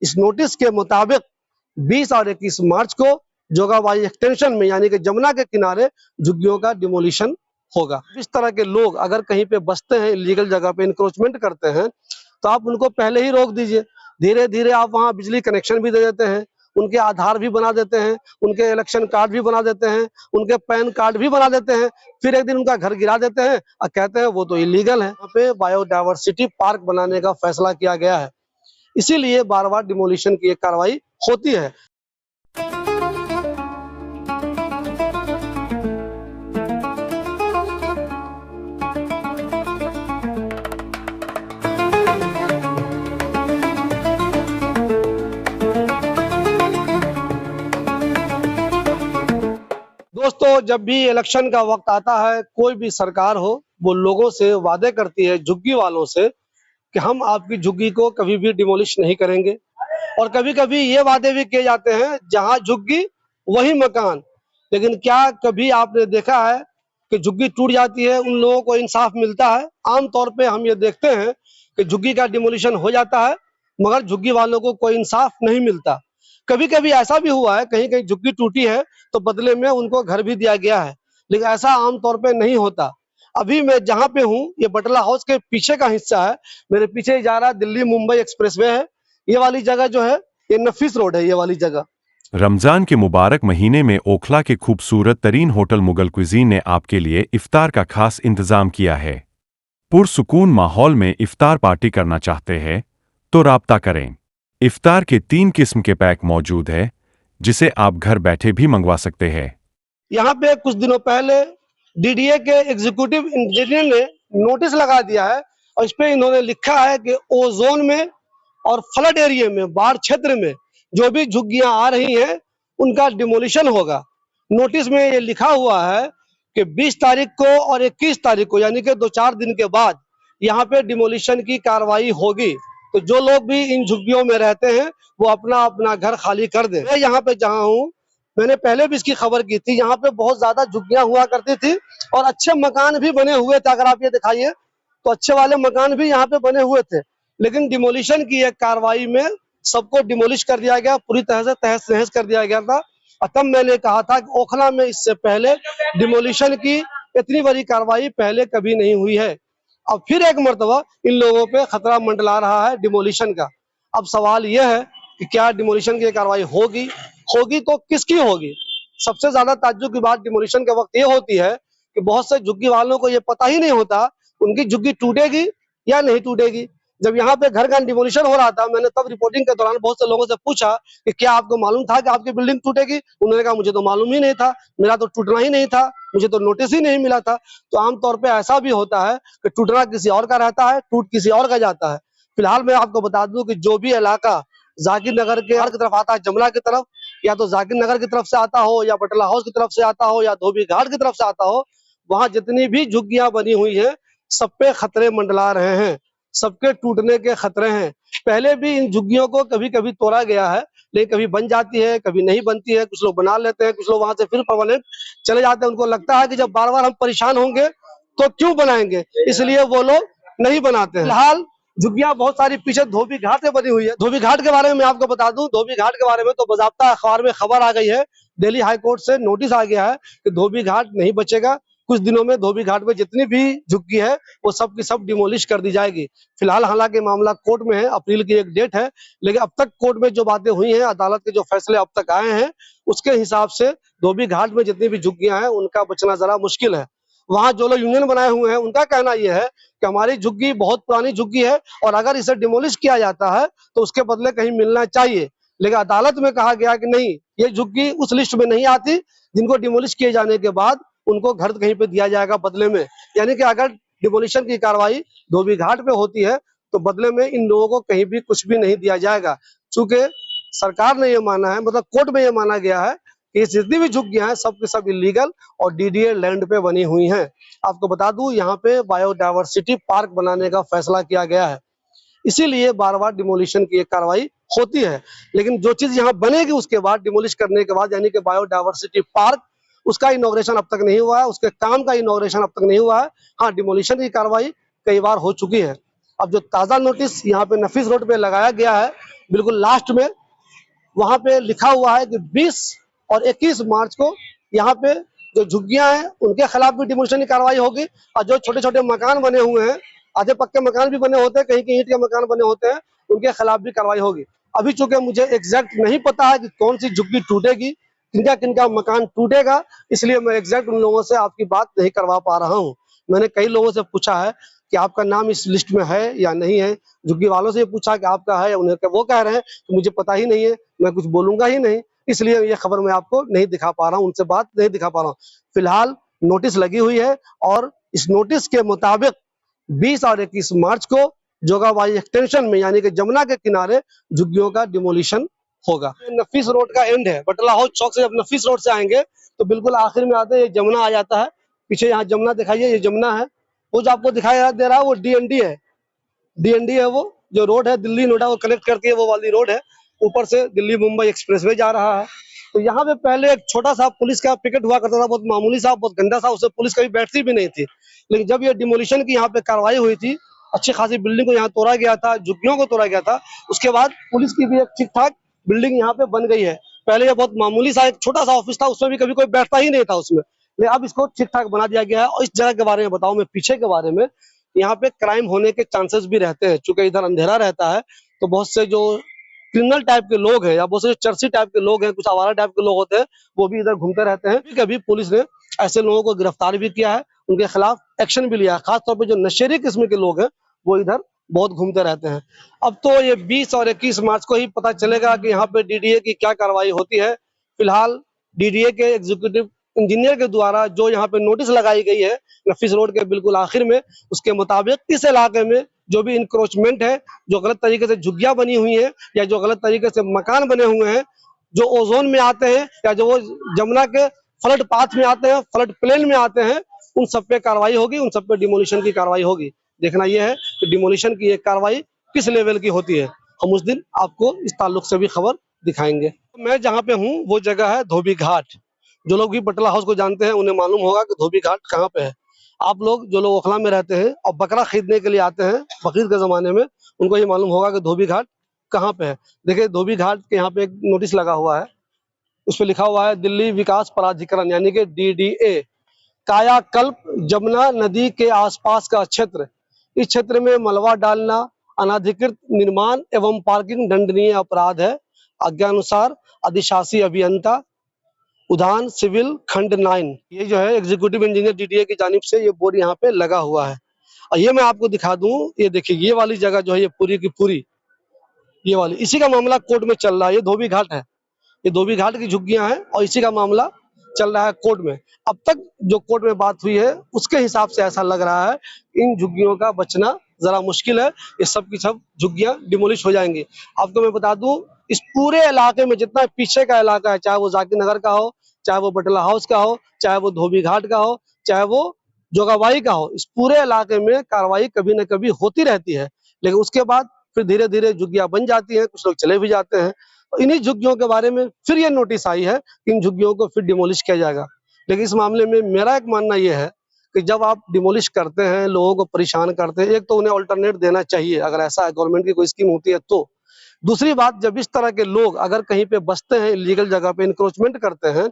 इस नोटिस के मुताबिक 20 और 21 मार्च को जोगाबाई एक्सटेंशन में यानी कि जमुना के किनारे झुग्गियों का डिमोलिशन होगा। इस तरह के लोग अगर कहीं पे बसते हैं, इलीगल जगह पे इंक्रोचमेंट करते हैं, तो आप उनको पहले ही रोक दीजिए। धीरे धीरे आप वहाँ बिजली कनेक्शन भी दे देते हैं, उनके आधार भी बना देते हैं, उनके इलेक्शन कार्ड भी बना देते हैं, उनके पैन कार्ड भी बना देते हैं, फिर एक दिन उनका घर गिरा देते हैं और कहते हैं वो तो इलीगल है। यहाँ पे बायोडायवर्सिटी पार्क बनाने का फैसला किया गया है, इसीलिए बार बार डिमोलिशन की एक कार्रवाई होती है। दोस्तों, जब भी इलेक्शन का वक्त आता है, कोई भी सरकार हो, वो लोगों से वादे करती है, झुग्गी वालों से, कि हम आपकी झुग्गी को कभी भी डिमोलिश नहीं करेंगे। और कभी कभी ये वादे भी किए जाते हैं, जहां झुग्गी वही मकान। लेकिन क्या कभी आपने देखा है कि झुग्गी टूट जाती है, उन लोगों को इंसाफ मिलता है? आमतौर पे हम ये देखते हैं कि झुग्गी का डिमोलिशन हो जाता है, मगर झुग्गी वालों को कोई इंसाफ नहीं मिलता। कभी कभी ऐसा भी हुआ है, कहीं कहीं झुग्गी टूटी है तो बदले में उनको घर भी दिया गया है, लेकिन ऐसा आमतौर पे नहीं होता। अभी मैं जहाँ पे हूँ, ये बटला हाउस के पीछे का हिस्सा है, मेरे पीछे जा रहा दिल्ली मुंबई एक्सप्रेसवे है। ये वाली जगह जो है, ये नफीस रोड है, ये वाली जगह। रमजान के मुबारक महीने में ओखला के खूबसूरत तरीन होटल मुगल कुजीन ने आपके लिए इफ्तार का खास इंतजाम किया है। पुरसुकून माहौल में इफ्तार पार्टी करना चाहते हैं तो राब्ता करें। इफ्तार के 3 किस्म के पैक मौजूद है, जिसे आप घर बैठे भी मंगवा सकते हैं। यहाँ पे कुछ दिनों पहले डीडीए के एग्जीक्यूटिव इंजीनियर ने नोटिस लगा दिया है, और इस पे इन्होंने लिखा है कि ओजोन में और फ्लड एरिया में, बाढ़ क्षेत्र में जो भी झुग्गियां आ रही हैं, उनका डिमोलिशन होगा। नोटिस में ये लिखा हुआ है कि 20 तारीख को और 21 तारीख को, यानी कि 2-4 दिन के बाद यहाँ पे डिमोलिशन की कार्रवाई होगी। तो जो लोग भी इन झुग्गियों में रहते हैं, वो अपना अपना घर खाली कर दें। मैं यहाँ पे जहाँ हूँ, मैंने पहले भी इसकी खबर की थी, यहाँ पे बहुत ज्यादा झुग्गियां हुआ करती थी और अच्छे मकान भी बने हुए थे। अगर आप ये दिखाइए तो अच्छे वाले मकान भी यहाँ पे बने हुए थे, लेकिन डिमोलिशन की एक कार्रवाई में सबको डिमोलिश कर दिया गया, पूरी तरह से तहस नहस कर दिया गया था। और तब मैंने कहा था कि ओखला में इससे पहले डिमोलिशन की इतनी बड़ी कार्रवाई पहले कभी नहीं हुई है। अब फिर एक मर्तबा इन लोगों पे खतरा मंडला रहा है डिमोलिशन का। अब सवाल यह है कि क्या डिमोलिशन की कार्रवाई होगी तो किसकी होगी? सबसे ज्यादा ताज्जुब की बात डिमोलिशन के वक्त ये होती है कि बहुत से झुग्गी वालों को ये पता ही नहीं होता उनकी झुग्गी टूटेगी या नहीं टूटेगी। जब यहाँ पे घर का डिमोलिशन हो रहा था, मैंने तब रिपोर्टिंग के दौरान बहुत से लोगों से पूछा कि क्या आपको मालूम था कि आपकी बिल्डिंग टूटेगी? उन्होंने कहा मुझे तो मालूम ही नहीं था, मेरा तो टूटना ही नहीं था, मुझे तो नोटिस ही नहीं मिला था। तो आमतौर पर ऐसा भी होता है कि टूटना किसी और का रहता है, टूट किसी और का जाता है। फिलहाल मैं आपको बता दूं कि जो भी इलाका जाकिर नगर के तरफ आता है, जमुना की तरफ, या तो जाकिर नगर की तरफ से आता हो, या बटला हाउस की तरफ से आता हो, या धोबी घाट की तरफ से आता हो, वहां जितनी भी झुग्गियां बनी हुई हैं, सब पे खतरे मंडला रहे हैं, सबके टूटने के खतरे हैं। पहले भी इन झुग्गियों को कभी कभी तोड़ा गया है, लेकिन कभी बन जाती है, कभी नहीं बनती है। कुछ लोग बना लेते हैं, कुछ लोग वहां से फिर परमानेंट चले जाते हैं। उनको लगता है कि जब बार बार हम परेशान होंगे तो क्यों बनाएंगे, इसलिए वो लोग नहीं बनाते हैं। फिलहाल झुग्गियां बहुत सारी पीछे धोबी घाट में बनी हुई है। धोबी घाट के बारे में मैं आपको बता दूं, धोबी घाट के बारे में तो बाज़ाब्ता अखबार में खबर आ गई है, दिल्ली हाई कोर्ट से नोटिस आ गया है कि धोबी घाट नहीं बचेगा। कुछ दिनों में धोबी घाट में जितनी भी झुग्गी है, वो सब की सब डिमोलिश कर दी जाएगी। फिलहाल हालांकि मामला कोर्ट में है, अप्रैल की एक डेट है, लेकिन अब तक कोर्ट में जो बातें हुई हैं, अदालत के जो फैसले अब तक आए हैं, उसके हिसाब से धोबी घाट में जितनी भी झुग्गियां हैं, उनका बचना जरा मुश्किल है। वहां जो लोग यूनियन बनाए हुए हैं, उनका कहना यह है कि हमारी झुग्गी बहुत पुरानी झुग्गी है, और अगर इसे डिमोलिश किया जाता है तो उसके बदले कहीं मिलना चाहिए। लेकिन अदालत में कहा गया कि नहीं, ये झुग्गी उस लिस्ट में नहीं आती जिनको डिमोलिश किए जाने के बाद उनको घर कहीं पे दिया जाएगा बदले में। यानी कि अगर डिमोलिशन की कार्रवाई धोबी घाट पे होती है तो बदले में इन लोगों को कहीं भी कुछ भी नहीं दिया जाएगा। चूंकि सरकार ने ये माना है, मतलब कोर्ट में ये माना गया है कि जितनी भी झुग्गियां हैं, सब की सब इलीगल और डीडीए लैंड पे बनी हुई हैं। आपको बता दूं, यहाँ पे बायोडायवर्सिटी पार्क बनाने का फैसला किया गया है, इसीलिए बार बार डिमोलिशन की एक कार्रवाई होती है। लेकिन जो चीज यहाँ बनेगी उसके बाद, डिमोलिश करने के बाद, यानी कि बायोडायवर्सिटी पार्क, उसका इनॉग्रेशन अब तक नहीं हुआ है, उसके काम का इनॉग्रेशन अब तक नहीं हुआ है। हाँ, डिमोलिशन की कार्रवाई कई बार हो चुकी है। अब जो ताजा नोटिस यहाँ पे नफीस रोड पे लगाया गया है, बिल्कुल लास्ट में वहां पे लिखा हुआ है कि 20 और 21 मार्च को यहाँ पे जो झुग्गियां हैं उनके खिलाफ भी डिमोलिशन की कार्रवाई होगी, और जो छोटे छोटे मकान बने हुए हैं, आधे पक्के मकान भी बने होते हैं, कहीं कहीं ईंट के मकान बने होते हैं, उनके खिलाफ भी कार्रवाई होगी। अभी चूंकि मुझे एग्जैक्ट नहीं पता है कि कौन सी झुग्गी टूटेगी, किनका किनका मकान टूटेगा, इसलिए मैं एग्जैक्ट उन लोगों से आपकी बात नहीं करवा पा रहा हूँ। मैंने कई लोगों से पूछा है कि आपका नाम इस लिस्ट में है या नहीं है, झुग्गी वालों से पूछा कि आपका है या उन्हें, वो कह रहे हैं कि मुझे पता ही नहीं है, मैं कुछ बोलूंगा ही नहीं, इसलिए ये खबर मैं आपको नहीं दिखा पा रहा हूँ, उनसे बात नहीं दिखा पा रहा हूँ। फिलहाल नोटिस लगी हुई है और इस नोटिस के मुताबिक 20 और 21 मार्च को जोगाबाई एक्सटेंशन में यानी कि जमुना के किनारे झुग्गियों का डिमोलिशन होगा। नफीस रोड का एंड है, बटला हाउस चौक से जब नफीस रोड से आएंगे तो बिल्कुल आखिर में आते ये जमुना आ जाता है। पीछे यहाँ जमुना दिखाइए, ये जमुना है। वो जो आपको दिखाई दे रहा है वो डीएनडी है, डीएनडी है वो जो रोड है दिल्ली नोएडा को कनेक्ट करती है, वो वाली रोड है। ऊपर से दिल्ली मुंबई एक्सप्रेसवे जा रहा है। तो यहाँ पे पहले एक छोटा सा पुलिस का पिकेट हुआ करता था, बहुत मामूली सा, बहुत गंदा सा, उससे पुलिस कभी बैठती भी नहीं थी। लेकिन जब ये डिमोलिशन की यहाँ पे कार्रवाई हुई थी, अच्छी खासी बिल्डिंग को यहाँ तोड़ा गया था, झुग्गियों को तोड़ा गया था, उसके बाद पुलिस की भी एक ठीक ठाक बिल्डिंग यहाँ पे बन गई है। पहले ये बहुत मामूली सा एक छोटा सा ऑफिस था, उसमें भी कभी कोई बैठता ही नहीं था उसमें, लेकिन अब इसको ठीक ठाक बना दिया गया है। और इस जगह के बारे में बताऊं मैं, पीछे के बारे में, यहाँ पे क्राइम होने के चांसेस भी रहते हैं, चूंकि इधर अंधेरा रहता है तो बहुत से जो क्रिमिनल टाइप के लोग हैं या बहुत से जो चर्सी टाइप के लोग हैं, कुछ आवारा टाइप के लोग होते हैं, वो भी इधर घूमते रहते हैं। कभी पुलिस ने ऐसे लोगों को गिरफ्तार भी किया है, उनके खिलाफ एक्शन भी लिया है। खासतौर पर जो नशेड़ी किस्म के लोग हैं वो इधर बहुत घूमते रहते हैं। अब तो ये 20 और 21 मार्च को ही पता चलेगा कि यहाँ पे डीडीए की क्या कार्रवाई होती है। फिलहाल डीडीए के एग्जीक्यूटिव इंजीनियर के द्वारा जो यहाँ पे नोटिस लगाई गई है नफीस रोड के बिल्कुल आखिर में, उसके मुताबिक इस इलाके में जो भी इंक्रोचमेंट है, जो गलत तरीके से झुग्गियां बनी हुई हैं या जो गलत तरीके से मकान बने हुए हैं, जो ओजोन में आते हैं या जो वो जमुना के फ्लड पाथ में आते हैं, फ्लड प्लेन में आते हैं, उन सब पे कार्रवाई होगी, उन सब पे डिमोलिशन की कार्रवाई होगी। देखना यह है कि डिमोलिशन की एक कार्रवाई किस लेवल की होती है। हम उस दिन आपको इस ताल्लुक से भी खबर दिखाएंगे। मैं जहाँ पे हूँ वो जगह है धोबी घाट। जो लोग भी बटला हाउस को जानते हैं उन्हें मालूम होगा कि धोबी घाट कहाँ पे है। आप लोग जो लोग ओखला में रहते हैं और बकरा खरीदने के लिए आते हैं बकरीद के जमाने में, उनको ये मालूम होगा कि धोबी घाट कहाँ पे है। देखिए धोबी घाट के यहाँ पे एक नोटिस लगा हुआ है, उस पर लिखा हुआ है दिल्ली विकास प्राधिकरण यानी कि डीडीए कायाकल्प जमुना नदी के आसपास का क्षेत्र, इस क्षेत्र में मलबा डालना अनाधिकृत निर्माण एवं पार्किंग दंडनीय अपराध है। आज्ञानुसार अधिशासी अभियंता उद्यान सिविल खंड 9, ये जो है एग्जीक्यूटिव इंजीनियर डीडीए की जानिब से ये बोर्ड यहाँ पे लगा हुआ है। और ये मैं आपको दिखा दूं, ये देखिए ये वाली जगह जो है ये पूरी की पूरी ये वाली, इसी का मामला कोर्ट में चल रहा है। ये धोबी घाट है, ये धोबी घाट की झुग्गियां हैं और इसी का मामला चल रहा है कोर्ट में। अब तक जो कोर्ट में बात हुई है उसके हिसाब से ऐसा लग रहा है इन झुग्गियों का बचना जरा मुश्किल है, ये सब की सब झुग्गियां डिमोलिश हो जाएंगी। आपको मैं बता दूं इस पूरे इलाके में जितना पीछे का इलाका है, चाहे वो जाकिर नगर का हो, चाहे वो बटला हाउस का हो, चाहे वो धोबी घाट का हो, चाहे वो जोगाबाई का हो, इस पूरे इलाके में कार्रवाई कभी न कभी होती रहती है। लेकिन उसके बाद फिर धीरे धीरे झुग्गियां बन जाती हैं, कुछ लोग चले भी जाते हैं। तो इन्हीं झुग्गियों के बारे में फिर ये नोटिस आई है कि इन झुग्गियों को फिर डिमोलिश किया जाएगा। लेकिन इस मामले में मेरा एक मानना यह है कि जब आप डिमोलिश करते हैं, लोगों को परेशान करते हैं, एक तो उन्हें अल्टरनेट देना चाहिए, अगर ऐसा है गवर्नमेंट की कोई स्कीम होती है तो। दूसरी बात, जब इस तरह के लोग अगर कहीं पे बसते हैं, इलीगल जगह पे इंक्रोचमेंट करते हैं,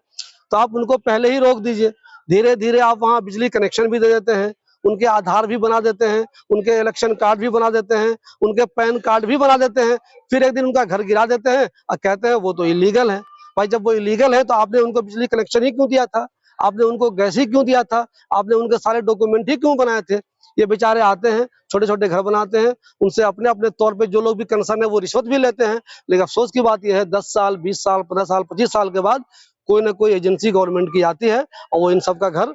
तो आप उनको पहले ही रोक दीजिए। धीरे धीरे आप वहाँ बिजली कनेक्शन भी दे देते हैं, उनके आधार भी बना देते हैं, उनके इलेक्शन कार्ड भी बना देते हैं, उनके पैन कार्ड भी बना देते हैं, फिर एक दिन उनका घर गिरा देते हैं और कहते हैं वो तो इलीगल है। भाई जब वो इलीगल है तो आपने उनको बिजली कनेक्शन ही क्यों दिया था, आपने उनको गैस ही क्यों दिया था, आपने उनके सारे डॉक्यूमेंट ही क्यों बनाए थे। ये बेचारे आते हैं, छोटे छोटे घर बनाते हैं, उनसे अपने अपने तौर पे जो लोग भी कंसर्न है वो रिश्वत भी लेते हैं। लेकिन अफसोस की बात यह है 10 साल 20 साल 15 साल 25 साल के बाद कोई ना कोई एजेंसी गवर्नमेंट की आती है और वो इन सब का घर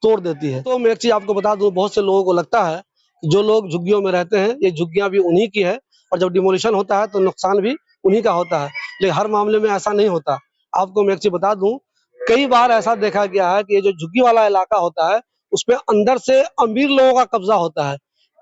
तोड़ देती है। तो मैं एक चीज आपको बता दूं, बहुत से लोगों को लगता है जो लोग झुग्गियों में रहते हैं ये झुग्गियां भी उन्हीं की है और जब डिमोलिशन होता है तो नुकसान भी उन्हीं का होता है। लेकिन हर मामले में ऐसा नहीं होता। आपको मैं एक चीज बता दूं, कई बार ऐसा देखा गया है कि ये जो झुग्गी वाला इलाका होता है उसमें अंदर से अमीर लोगों का कब्जा होता है,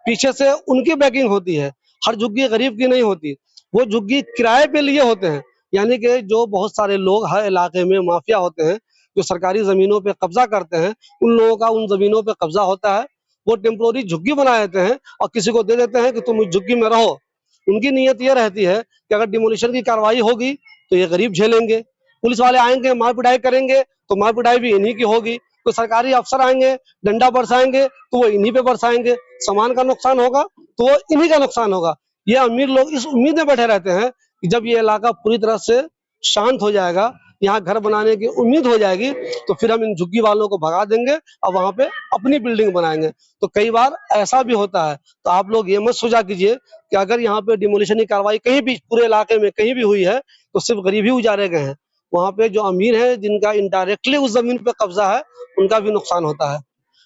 पीछे से उनकी बैकिंग होती है। हर झुग्गी गरीब की नहीं होती, वो झुग्गी किराए पे लिए होते हैं। यानी कि जो बहुत सारे लोग हर इलाके में माफिया होते हैं जो सरकारी जमीनों पे कब्जा करते हैं, उन लोगों का उन जमीनों पे कब्जा होता है। वो टेम्पोररी झुग्गी बना देते हैं और किसी को दे देते हैं कि तुम इस झुग्गी में रहो। उनकी नीयत ये रहती है कि अगर डिमोलिशन की कार्रवाई होगी तो ये गरीब झेलेंगे, पुलिस वाले आएंगे मार पिटाई करेंगे तो मार पिटाई भी इन्हीं की होगी, तो सरकारी अफसर आएंगे डंडा बरसाएंगे तो वो इन्हीं पे बरसाएंगे, सामान का नुकसान होगा तो वो इन्हीं का नुकसान होगा। ये अमीर लोग इस उम्मीद में बैठे रहते हैं कि जब ये इलाका पूरी तरह से शांत हो जाएगा, यहाँ घर बनाने की उम्मीद हो जाएगी, तो फिर हम इन झुग्गी वालों को भगा देंगे और वहां पे अपनी बिल्डिंग बनाएंगे। तो कई बार ऐसा भी होता है। तो आप लोग ये मत सोचा कीजिए कि अगर यहाँ पे डिमोलिशन की कार्रवाई कहीं भी पूरे इलाके में कहीं भी हुई है तो सिर्फ गरीब ही उजारे गए हैं। वहां पे जो अमीर है जिनका इनडायरेक्टली उस जमीन पे कब्जा है उनका भी नुकसान होता है।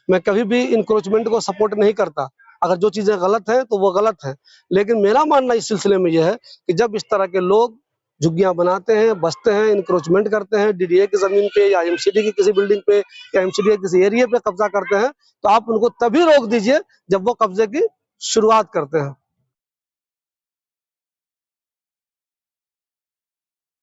मैं कभी भी इंक्रोचमेंट को सपोर्ट नहीं करता, अगर जो चीजें गलत है तो वो गलत है, लेकिन मेरा मानना इस सिलसिले में यह है कि जब इस तरह के लोग झुग्गियां बनाते हैं, बसते हैं, इंक्रोचमेंट करते हैं डीडीए की जमीन पे या एमसीडी की किसी बिल्डिंग पे या एमसीडी के किसी एरिया पे कब्जा करते हैं, तो आप उनको तभी रोक दीजिए जब वो कब्जे की शुरुआत करते हैं।